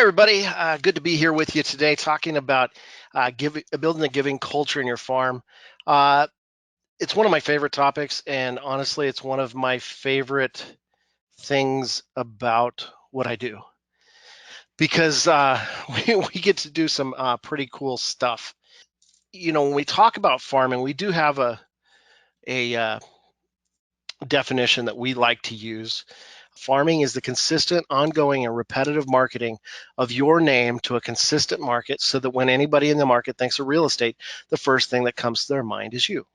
everybody. Good to be here with you today, talking about building a giving culture in your farm. It's one of my favorite topics, and honestly, it's one of my favorite things about what I do, because we get to do some pretty cool stuff. You know, when we talk about farming, we do have a definition that we like to use. Farming is the consistent, ongoing, and repetitive marketing of your name to a consistent market so that when anybody in the market thinks of real estate, the first thing that comes to their mind is you.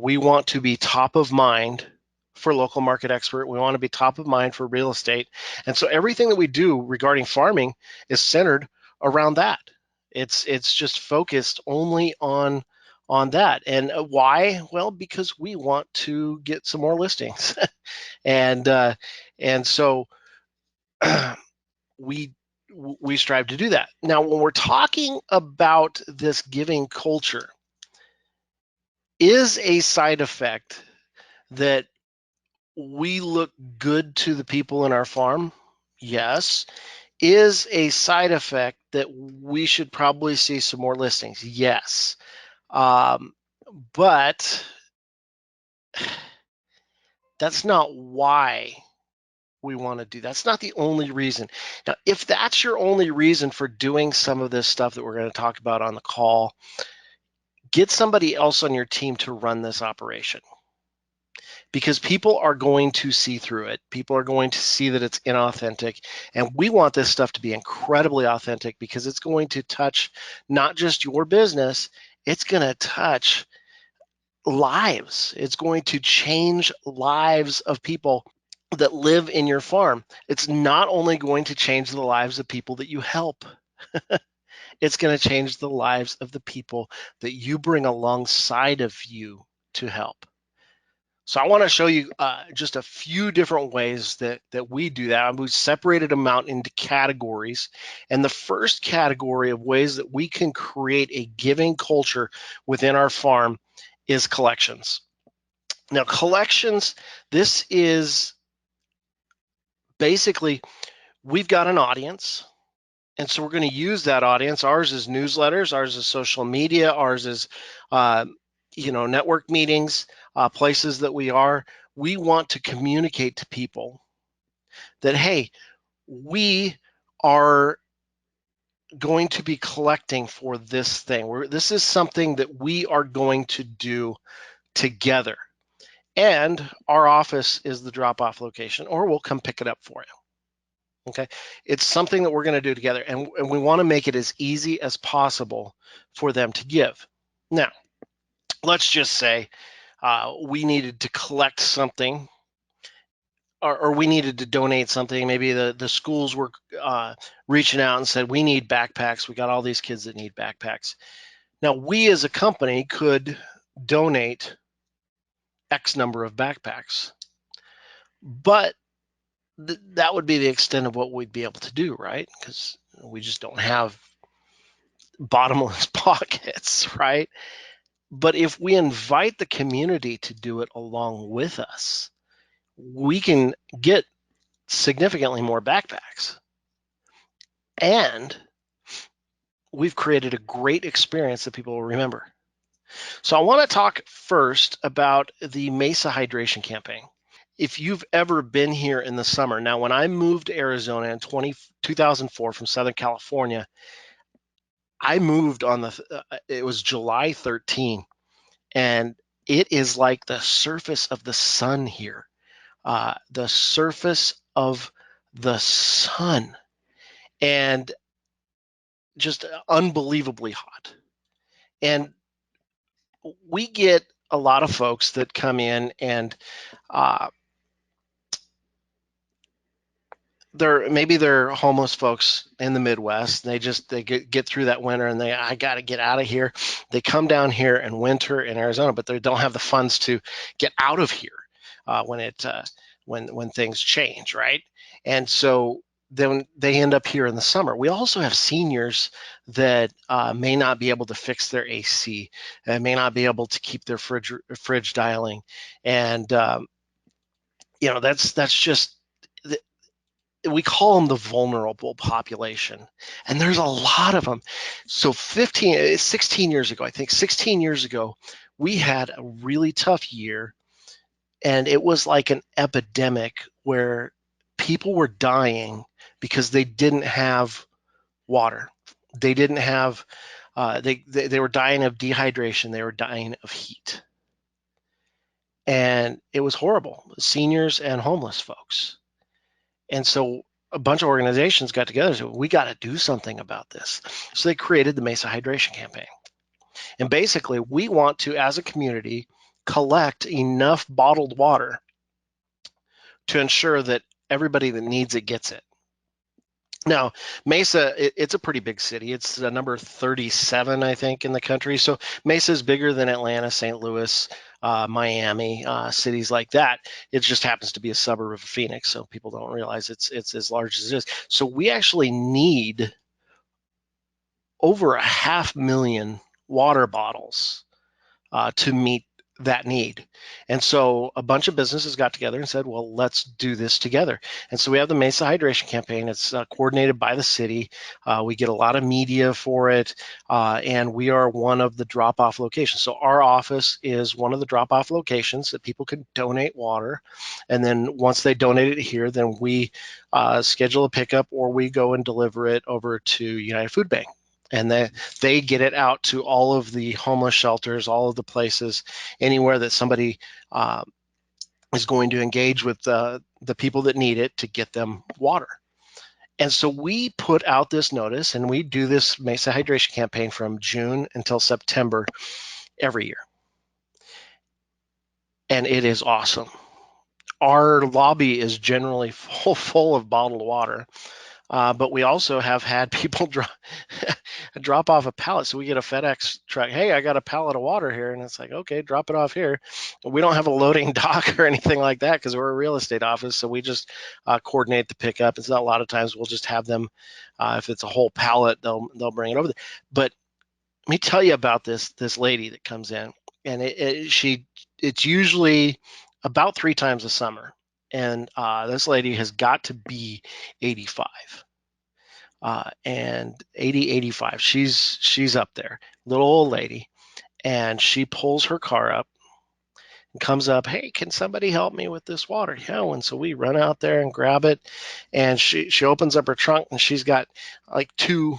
We want to be top of mind for local market expert. We want to be top of mind for real estate. And so everything that we do regarding farming is centered around that. It's just focused only on that. And why? Well, because we want to get some more listings. and so we strive to do that. Now, when we're talking about this giving culture, is a side effect that we look good to the people in our farm? Yes. Is a side effect that we should probably see some more listings? Yes. But that's not why we want to do. That's not the only reason. Now, if that's your only reason for doing some of this stuff that we're going to talk about on the call, get somebody else on your team to run this operation, because people are going to see through it. People are going to see that it's inauthentic, and we want this stuff to be incredibly authentic, because it's going to touch not just your business, it's going to touch lives. It's going to change lives of people that live in your farm. It's not only going to change the lives of people that you help, it's going to change the lives of the people that you bring alongside of you to help. So I want to show you just a few different ways that we do that. We've separated them out into categories. And the first category of ways that we can create a giving culture within our farm is collections. Now, collections, this is basically, we've got an audience, and so we're going to use that audience. Ours is newsletters, ours is social media, ours is network meetings, places that we are. We want to communicate to people that, hey, we are going to be collecting for this thing. This is something that we are going to do together. And our office is the drop-off location, or we'll come pick it up for you. Okay, it's something that we're going to do together, and we want to make it as easy as possible for them to give. Now, let's just say we needed to collect something, or we needed to donate something. Maybe the schools were reaching out and said, we need backpacks. We got all these kids that need backpacks. Now, we as a company could donate X number of backpacks, but that would be the extent of what we'd be able to do, right? Because we just don't have bottomless pockets, right? But if we invite the community to do it along with us, we can get significantly more backpacks. And we've created a great experience that people will remember. So I want to talk first about the Mesa hydration campaign. If you've ever been here in the summer, now when I moved to Arizona in 2004 from Southern California, I moved on it was July 13, and it is like the surface of the sun here, the surface of the sun, and just unbelievably hot. And we get a lot of folks that come in, and they're homeless folks in the Midwest. They get through that winter, and I got to get out of here. They come down here and winter in Arizona, but they don't have the funds to get out of here when things change, right? And so then they end up here in the summer. We also have seniors that may not be able to fix their AC, and may not be able to keep their fridge dialing, and that's just we call them the vulnerable population, and there's a lot of them. So 16 years ago, I think 16 years ago, we had a really tough year, and it was like an epidemic where people were dying because they didn't have water. They didn't have, they were dying of dehydration. They were dying of heat. And it was horrible, seniors and homeless folks. And so a bunch of organizations got together and said, we got to do something about this. So they created the Mesa Hydration Campaign. And basically, we want to, as a community, collect enough bottled water to ensure that everybody that needs it gets it. Now, Mesa, it's a pretty big city. It's number 37, I think, in the country. So Mesa is bigger than Atlanta, St. Louis, Miami, cities like that. It just happens to be a suburb of Phoenix, so people don't realize it's as large as it is. So we actually need over 500,000 water bottles to meet that need. And so a bunch of businesses got together and said, well, let's do this together. And so we have the Mesa Hydration Campaign. It's coordinated by the city. We get a lot of media for it, and we are one of the drop-off locations. So our office is one of the drop-off locations that people can donate water. And then once they donate it here, then we schedule a pickup, or we go and deliver it over to United Food Bank. And they get it out to all of the homeless shelters, all of the places, anywhere that somebody is going to engage with the people that need it to get them water. And so we put out this notice, and we do this Mesa Hydration Campaign from June until September every year. And it is awesome. Our lobby is generally full of bottled water. But we also have had people drop off a pallet. So we get a FedEx truck. Hey, I got a pallet of water here. And it's like, okay, drop it off here. We don't have a loading dock or anything like that because we're a real estate office. So we just coordinate the pickup. It's not a lot of times we'll just have them, if it's a whole pallet, they'll bring it over there. But let me tell you about this lady that comes in. And it's usually about 3 times a summer. And this lady has got to be 85. And 80, 85, she's up there, little old lady. And she pulls her car up and comes up, hey, can somebody help me with this water? Yeah, and so we run out there and grab it. And she opens up her trunk, and she's got like 2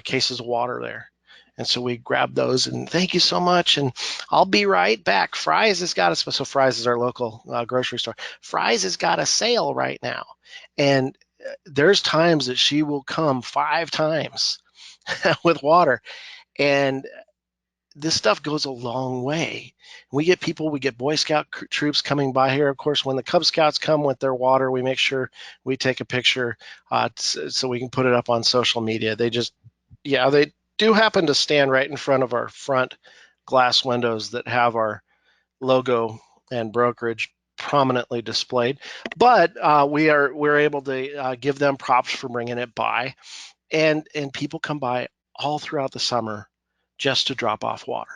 cases of water there. And so we grab those, and thank you so much, and I'll be right back. Fry's has got so Fry's is our local grocery store. Fry's has got a sale right now, and there's times that she will come 5 times with water, and this stuff goes a long way. We get Boy Scout troops coming by here. Of course, when the Cub Scouts come with their water, we make sure we take a picture so we can put it up on social media. They do happen to stand right in front of our front glass windows that have our logo and brokerage prominently displayed. But we're able to give them props for bringing it by, and people come by all throughout the summer just to drop off water,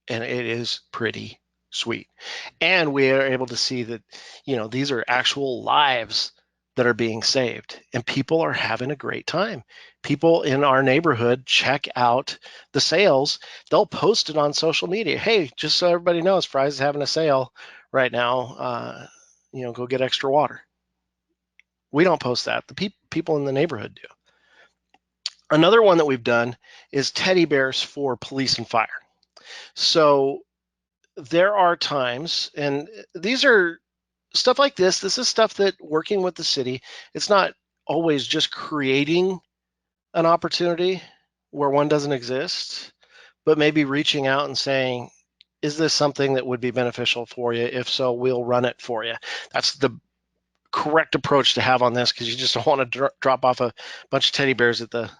and it is pretty sweet. And we are able to see that these are actual lives that are being saved, and people are having a great time. People in our neighborhood check out the sales. They'll post it on social media. Hey, just so everybody knows, Fry's is having a sale right now. Go get extra water. We don't post that. The people in the neighborhood do. Another one that we've done is teddy bears for police and fire. So there are times, and these are stuff like this. This is stuff that, working with the city, it's not always just creating an opportunity where one doesn't exist, but maybe reaching out and saying, is this something that would be beneficial for you? If so, we'll run it for you. That's the correct approach to have on this, because you just don't want to drop off a bunch of teddy bears at the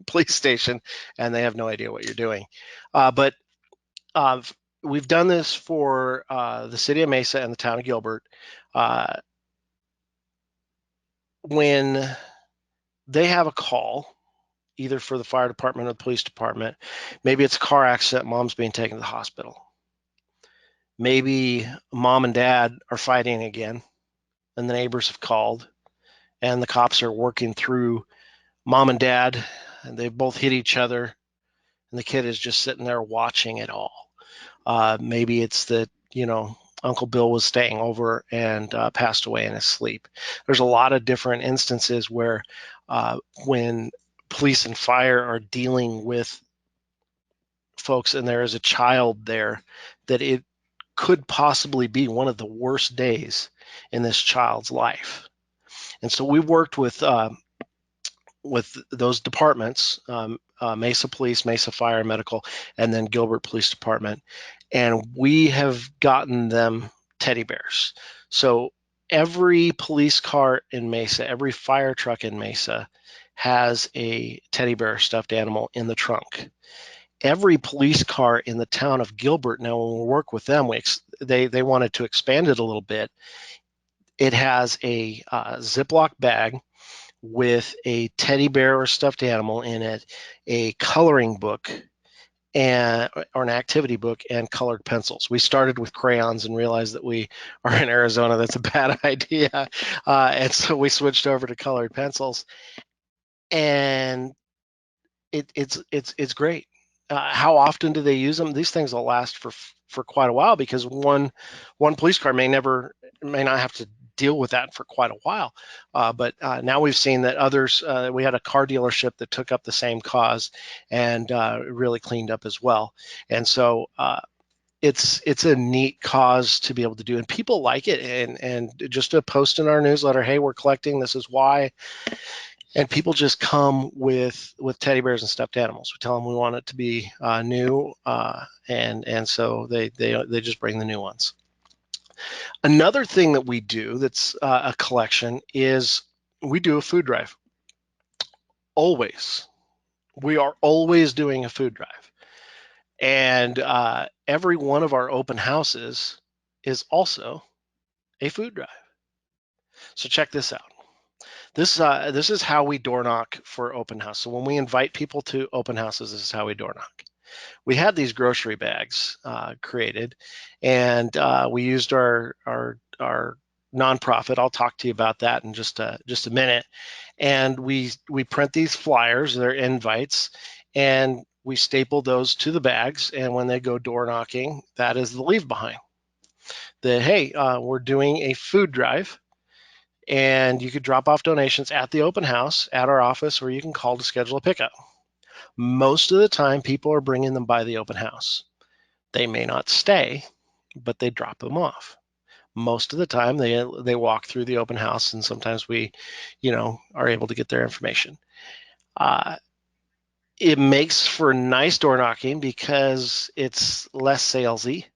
police station and they have no idea what you're doing. But we've done this for the city of Mesa and the town of Gilbert. When they have a call, either for the fire department or the police department, maybe it's a car accident, mom's being taken to the hospital. Maybe mom and dad are fighting again, and the neighbors have called, and the cops are working through mom and dad, and they both hit each other, and the kid is just sitting there watching it all. Maybe it's that, Uncle Bill was staying over and passed away in his sleep. There's a lot of different instances where when police and fire are dealing with folks and there is a child there, that it could possibly be one of the worst days in this child's life. And so we worked with those departments, Mesa Police, Mesa Fire and Medical, and then Gilbert Police Department, and we have gotten them teddy bears. So every police car in Mesa, every fire truck in Mesa has a teddy bear stuffed animal in the trunk. Every police car in the town of Gilbert, now when we work with them, they wanted to expand it a little bit. It has a Ziploc bag with a teddy bear or stuffed animal in it, a coloring book, or an activity book, and colored pencils. We started with crayons and realized that we are in Arizona. That's a bad idea. And so we switched over to colored pencils. And it's great. How often do they use them? These things will last for quite a while, because one police car may not have to deal with that for quite a while. But now we've seen that others. We had a car dealership that took up the same cause and really cleaned up as well. And so it's a neat cause to be able to do, and people like it. And just to post in our newsletter, hey, we're collecting. This is why. And people just come with teddy bears and stuffed animals. We tell them we want it to be new, and so they just bring the new ones. Another thing that we do that's a collection is we do a food drive. Always. We are always doing a food drive. And every one of our open houses is also a food drive. So check this out. This is how we door knock for open house. So when we invite people to open houses, this is how we door knock. We had these grocery bags created, and we used our nonprofit. I'll talk to you about that in just a minute. And we print these flyers, they're invites, and we staple those to the bags. And when they go door knocking, that is the leave behind. That, hey, we're doing a food drive, and you could drop off donations at the open house at our office, or you can call to schedule a pickup. Most of the time, people are bringing them by the open house. They may not stay, but they drop them off. Most of the time, they walk through the open house, and sometimes we, are able to get their information. It makes for nice door knocking because it's less salesy.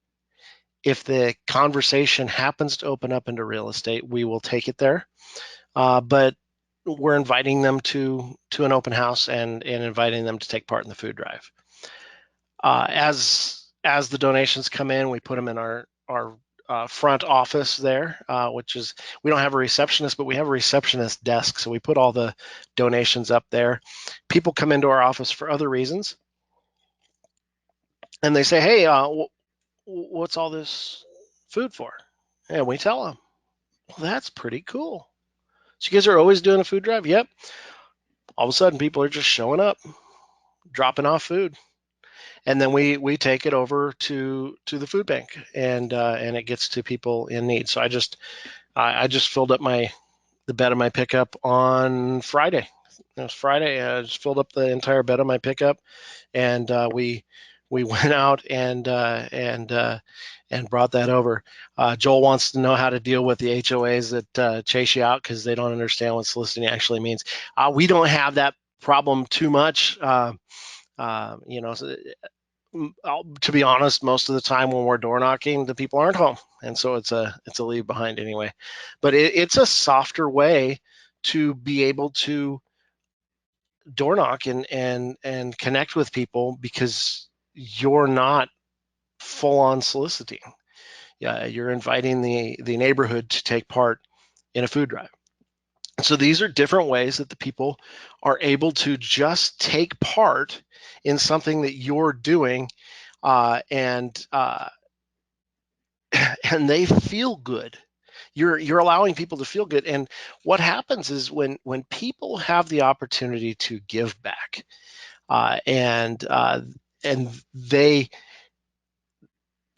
If the conversation happens to open up into real estate, we will take it there. But we're inviting them to an open house and inviting them to take part in the food drive. As the donations come in, we put them in our front office there, which is, we don't have a receptionist, but we have a receptionist desk. So we put all the donations up there. People come into our office for other reasons, and they say, hey, what's all this food for? And we tell them, well, that's pretty cool. So you guys are always doing a food drive? Yep. All of a sudden, people are just showing up, dropping off food, and then we take it over to the food bank, and it gets to people in need. So I just filled up the bed of my pickup on Friday. It was Friday. I just filled up the entire bed of my pickup, and we went out and brought that over. Joel wants to know how to deal with the HOAs that chase you out because they don't understand what soliciting actually means. We don't have that problem too much. To be honest, most of the time when we're door knocking, the people aren't home, and so it's a leave behind anyway. But it's a softer way to be able to door knock and connect with people, because you're not full on soliciting. Yeah, you're inviting the neighborhood to take part in a food drive. So these are different ways that the people are able to just take part in something that you're doing, and they feel good. you're allowing people to feel good. And what happens is when people have the opportunity to give back, and they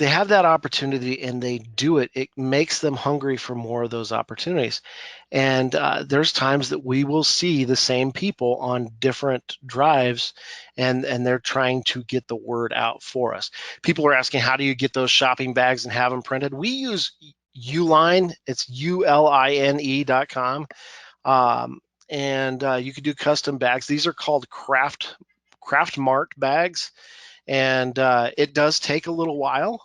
have that opportunity and they do it, it makes them hungry for more of those opportunities. And there's times that we will see the same people on different drives, and they're trying to get the word out for us. People are asking, how do you get those shopping bags and have them printed? We use Uline. It's ULINE.com. And you can do custom bags. These are called craft marked bags, and it does take a little while.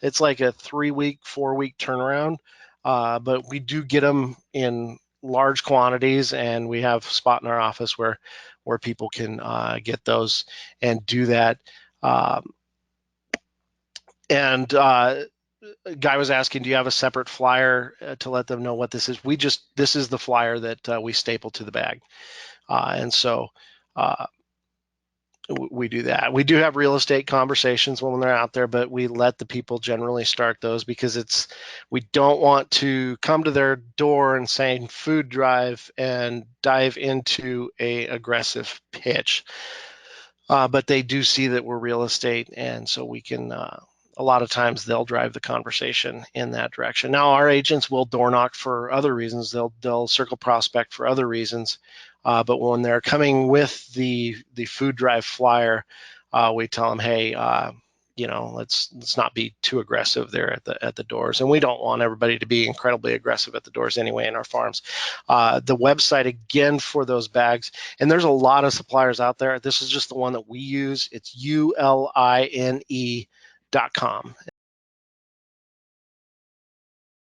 It's like a 3-week, 4-week turnaround, but we do get them in large quantities, and we have a spot in our office where people can get those and do that. And a guy was asking, do you have a separate flyer to let them know what this is? This is the flyer that we staple to the bag. And so we do that. We do have real estate conversations when they're out there, but we let the people generally start those because we don't want to come to their door and say food drive and dive into a aggressive pitch. But they do see that we're real estate, and so we can, a lot of times they'll drive the conversation in that direction. Now, our agents will door knock for other reasons. They'll circle prospect for other reasons. But when they're coming with the food drive flyer, we tell them, hey, let's not be too aggressive there at the doors. And we don't want everybody to be incredibly aggressive at the doors anyway in our farms. The website again for those bags, and there's a lot of suppliers out there. This is just the one that we use. It's ULINE.com,